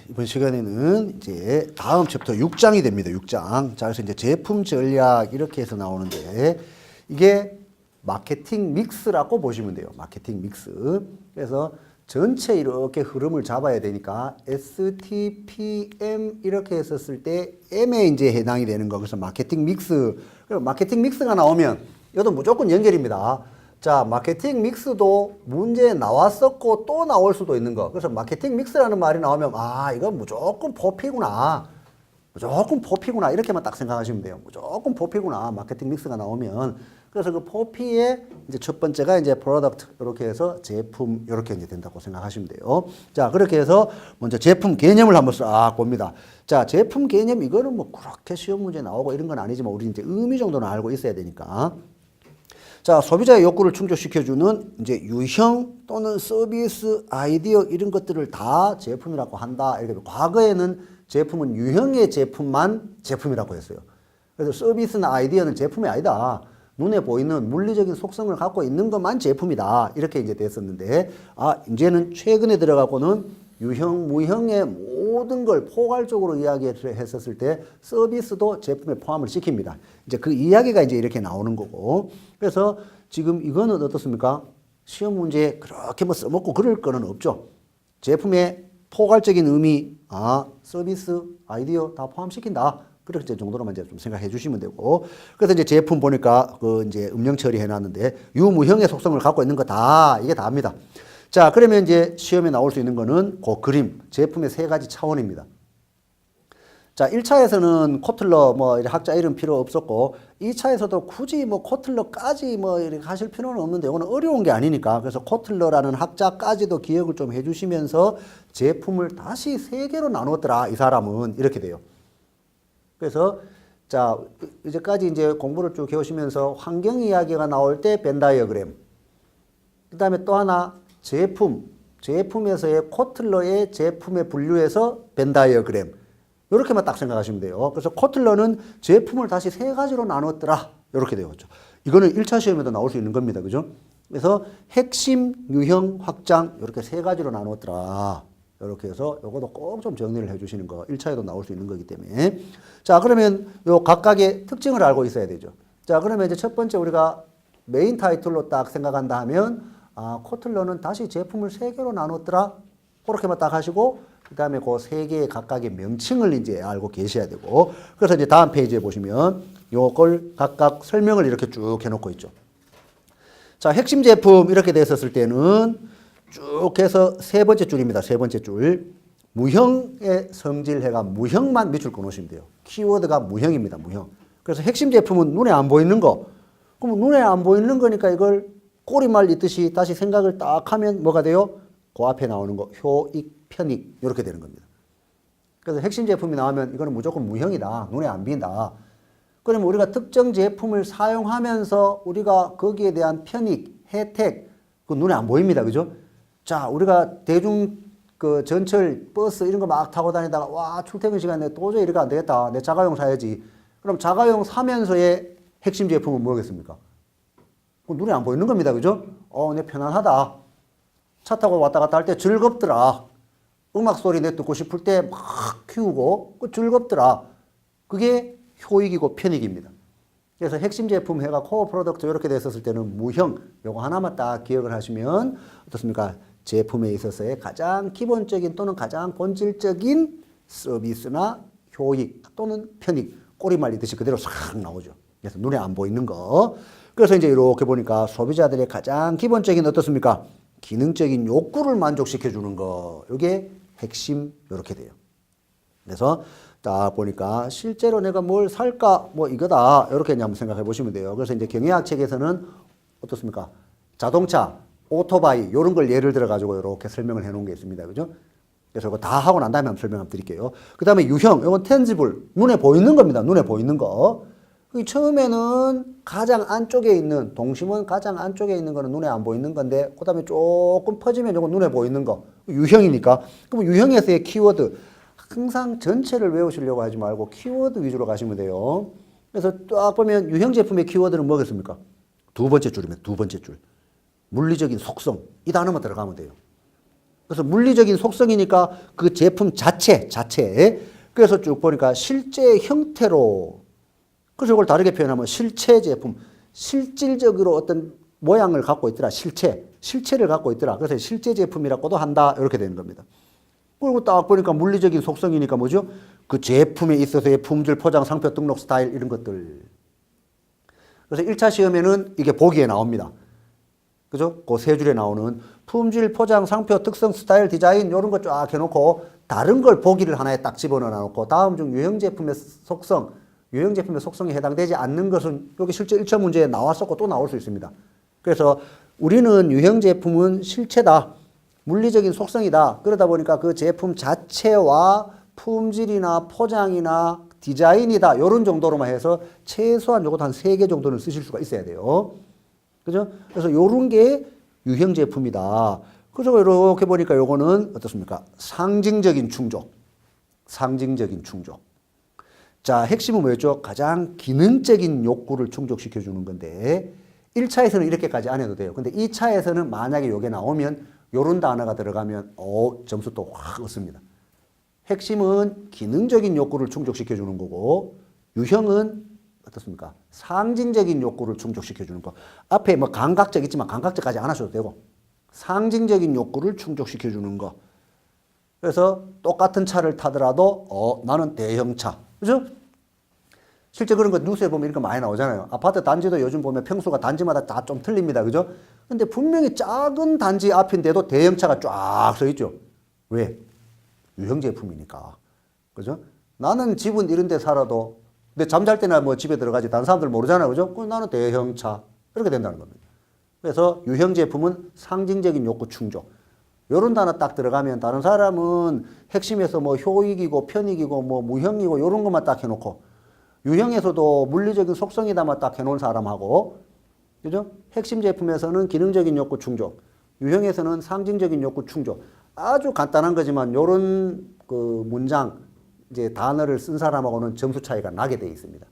이번 시간에는 이제 다음 챕터 6장이 됩니다. 6장. 자, 그래서 이제 제품 전략 이렇게 해서 나오는데 이게 마케팅 믹스라고 보시면 돼요. 마케팅 믹스. 그래서 전체 이렇게 흐름을 잡아야 되니까 STPM 이렇게 했었을 때 M에 이제 해당이 되는 거. 그래서 마케팅 믹스. 그럼 마케팅 믹스가 나오면 이것도 무조건 연결입니다. 자, 마케팅 믹스도 문제에 나왔었고 또 나올 수도 있는 거. 그래서 마케팅 믹스라는 말이 나오면 아, 이건 무조건 포피구나. 무조건 포피구나. 이렇게만 딱 생각하시면 돼요. 무조건 포피구나. 마케팅 믹스가 나오면. 그래서 그 포피의 이제 첫 번째가 이제 프로덕트 이렇게 해서 제품 이렇게 이제 된다고 생각하시면 돼요. 자, 그렇게 해서 먼저 제품 개념을 한번 싹 봅니다. 자, 제품 개념 이거는 뭐 그렇게 시험 문제 나오고 이런 건 아니지만 우리 이제 의미 정도는 알고 있어야 되니까. 자, 소비자의 욕구를 충족시켜주는 이제 유형 또는 서비스, 아이디어 이런 것들을 다 제품이라고 한다. 이렇게 과거에는 제품은 유형의 제품만 제품이라고 했어요. 그래서 서비스나 아이디어는 제품이 아니다. 눈에 보이는 물리적인 속성을 갖고 있는 것만 제품이다. 이렇게 이제 됐었는데, 아, 이제는 최근에 들어가고는 유형, 무형의 모든 걸 포괄적으로 이야기했었을 때 서비스도 제품에 포함을 시킵니다. 이제 그 이야기가 이제 이렇게 나오는 거고. 그래서 지금 이거는 어떻습니까? 시험 문제에 그렇게 뭐 써먹고 그럴 거는 없죠. 제품의 포괄적인 의미, 아, 서비스, 아이디어 다 포함시킨다. 그렇게 정도로만 이제 좀 생각해 주시면 되고. 그래서 이제 제품 보니까 그 이제 음영 처리해 놨는데 유무형의 속성을 갖고 있는 거 다 이게 다입니다. 자, 그러면 이제 시험에 나올 수 있는 거는 그 그림, 제품의 세 가지 차원입니다. 자, 1차에서는 코틀러 뭐 학자 이름 필요 없었고 2차에서도 굳이 뭐 코틀러까지 뭐 이렇게 하실 필요는 없는데 이거는 어려운 게 아니니까 그래서 코틀러라는 학자까지도 기억을 좀 해주시면서 제품을 다시 세 개로 나눴더라 이 사람은 이렇게 돼요. 그래서 자, 이제까지 이제 공부를 쭉 해오시면서 환경 이야기가 나올 때 벤 다이어그램, 그 다음에 또 하나 제품에서의 코틀러의 제품의 분류에서 벤 다이어그램 이렇게만 딱 생각하시면 돼요. 그래서 코틀러는 제품을 다시 세 가지로 나눴더라 이렇게 되었죠. 이거는 1차 시험에도 나올 수 있는 겁니다. 그죠? 그래서 핵심, 유형, 확장 이렇게 세 가지로 나눴더라. 이렇게 해서 요것도 꼭 좀 정리를 해 주시는 거 1차에도 나올 수 있는 거기 때문에. 자, 그러면 요 각각의 특징을 알고 있어야 되죠. 자, 그러면 이제 첫 번째 우리가 메인 타이틀로 딱 생각한다 하면 아, 코틀러는 다시 제품을 세 개로 나눴더라. 그렇게만 딱 하시고 그 다음에 그 세 개의 각각의 명칭을 이제 알고 계셔야 되고. 그래서 이제 다음 페이지에 보시면 요걸 각각 설명을 이렇게 쭉 해놓고 있죠. 자, 핵심 제품 이렇게 됐었을 때는 쭉 해서 세 번째 줄입니다. 세 번째 줄. 무형의 성질해가 무형만 밑줄 그어놓으시면 돼요. 키워드가 무형입니다. 무형. 그래서 핵심 제품은 눈에 안 보이는 거. 그럼 눈에 안 보이는 거니까 이걸 꼬리말 있듯이 다시 생각을 딱 하면 뭐가 돼요? 그 앞에 나오는 거. 효익, 편익. 이렇게 되는 겁니다. 그래서 핵심 제품이 나오면 이거는 무조건 무형이다. 눈에 안 보인다. 그러면 우리가 특정 제품을 사용하면서 우리가 거기에 대한 편익, 혜택, 그 눈에 안 보입니다. 그죠? 자, 우리가 대중 그 전철, 버스 이런 거 막 타고 다니다가 와, 출퇴근 시간에 도저히 이렇게 안 되겠다. 내 자가용 사야지. 그럼 자가용 사면서의 핵심 제품은 뭐겠습니까? 눈에 안 보이는 겁니다. 그죠? 내 편안하다. 차 타고 왔다 갔다 할 때 즐겁더라. 음악 소리 내 듣고 싶을 때 막 키우고 즐겁더라. 그게 효익이고 편익입니다. 그래서 핵심 제품 해가 코어 프로덕트 이렇게 됐었을 때는 무형 요거 하나만 딱 기억을 하시면 어떻습니까? 제품에 있어서의 가장 기본적인 또는 가장 본질적인 서비스나 효익 또는 편익 꼬리말 있듯이 그대로 싹 나오죠. 그래서 눈에 안 보이는 거. 그래서 이제 이렇게 보니까 소비자들의 가장 기본적인 어떻습니까? 기능적인 욕구를 만족시켜 주는 거. 이게 핵심 이렇게 돼요. 그래서 딱 보니까 실제로 내가 뭘 살까 뭐 이거다 이렇게 한번 생각해 보시면 돼요. 그래서 이제 경영학 책에서는 어떻습니까? 자동차, 오토바이 이런 걸 예를 들어 가지고 이렇게 설명을 해 놓은 게 있습니다. 그죠? 그래서 이거 다 하고 난 다음에 한번 설명 한번 드릴게요. 그 다음에 유형, 이건 텐지블, 눈에 보이는 겁니다. 눈에 보이는 거. 처음에는 가장 안쪽에 있는, 동심원 가장 안쪽에 있는 거는 눈에 안 보이는 건데, 그 다음에 조금 퍼지면 이건 눈에 보이는 거. 유형이니까. 그럼 유형에서의 키워드. 항상 전체를 외우시려고 하지 말고 키워드 위주로 가시면 돼요. 그래서 딱 보면 유형 제품의 키워드는 뭐겠습니까? 두 번째 줄이면 두 번째 줄. 물리적인 속성. 이 단어만 들어가면 돼요. 그래서 물리적인 속성이니까 그 제품 자체. 그래서 쭉 보니까 실제 형태로, 그래서 이걸 다르게 표현하면 실체 제품, 실질적으로 어떤 모양을 갖고 있더라. 실체를 갖고 있더라. 그래서 실제 제품이라고도 한다. 이렇게 되는 겁니다. 그리고 딱 보니까 물리적인 속성이니까 뭐죠? 그 제품에 있어서의 품질, 포장, 상표, 등록, 스타일 이런 것들. 그래서 1차 시험에는 이게 보기에 나옵니다. 그죠? 그 세 줄에 나오는 품질, 포장, 상표, 특성, 스타일, 디자인 이런 거 쫙 해놓고 다른 걸 보기를 하나에 딱 집어넣어 놓고 다음 중 유형 제품의 속성, 유형 제품의 속성에 해당되지 않는 것은 여기 실제 1차 문제에 나왔었고 또 나올 수 있습니다. 그래서 우리는 유형 제품은 실체다. 물리적인 속성이다. 그러다 보니까 그 제품 자체와 품질이나 포장이나 디자인이다. 이런 정도로만 해서 최소한 요것도 한 3개 정도는 쓰실 수가 있어야 돼요. 그죠? 그래서 요런 게 유형 제품이다. 그래서 이렇게 보니까 요거는 어떻습니까? 상징적인 충족. 상징적인 충족. 자, 핵심은 뭐였죠? 가장 기능적인 욕구를 충족시켜 주는 건데 1차에서는 이렇게까지 안 해도 돼요. 근데 2차에서는 만약에 요게 나오면 요런 단어가 들어가면 점수 또 확 얻습니다. 핵심은 기능적인 욕구를 충족시켜 주는 거고 유형은 어떻습니까? 상징적인 욕구를 충족시켜 주는 거. 앞에 뭐 감각적 있지만 감각적까지 안 하셔도 되고 상징적인 욕구를 충족시켜 주는 거. 그래서 똑같은 차를 타더라도 나는 대형차. 그죠? 실제 그런 거 뉴스에 보면 이런 거 많이 나오잖아요. 아파트 단지도 요즘 보면 평수가 단지마다 다 좀 틀립니다. 그죠? 근데 분명히 작은 단지 앞인데도 대형차가 쫙 서 있죠. 왜? 유형 제품이니까. 그죠? 나는 집은 이런 데 살아도 근데 잠잘 때나 뭐 집에 들어가지 다른 사람들 모르잖아요. 그죠? 그럼 나는 대형차. 이렇게 된다는 겁니다. 그래서 유형 제품은 상징적인 욕구 충족. 요런 단어 딱 들어가면 다른 사람은 핵심에서 뭐 효익이고 편익이고 뭐 무형이고 요런 것만 딱 해놓고 유형에서도 물리적인 속성이다만 딱 해놓은 사람하고 그죠? 핵심 제품에서는 기능적인 욕구 충족, 유형에서는 상징적인 욕구 충족. 아주 간단한 거지만 요런 그 문장 이제 단어를 쓴 사람하고는 점수 차이가 나게 돼 있습니다.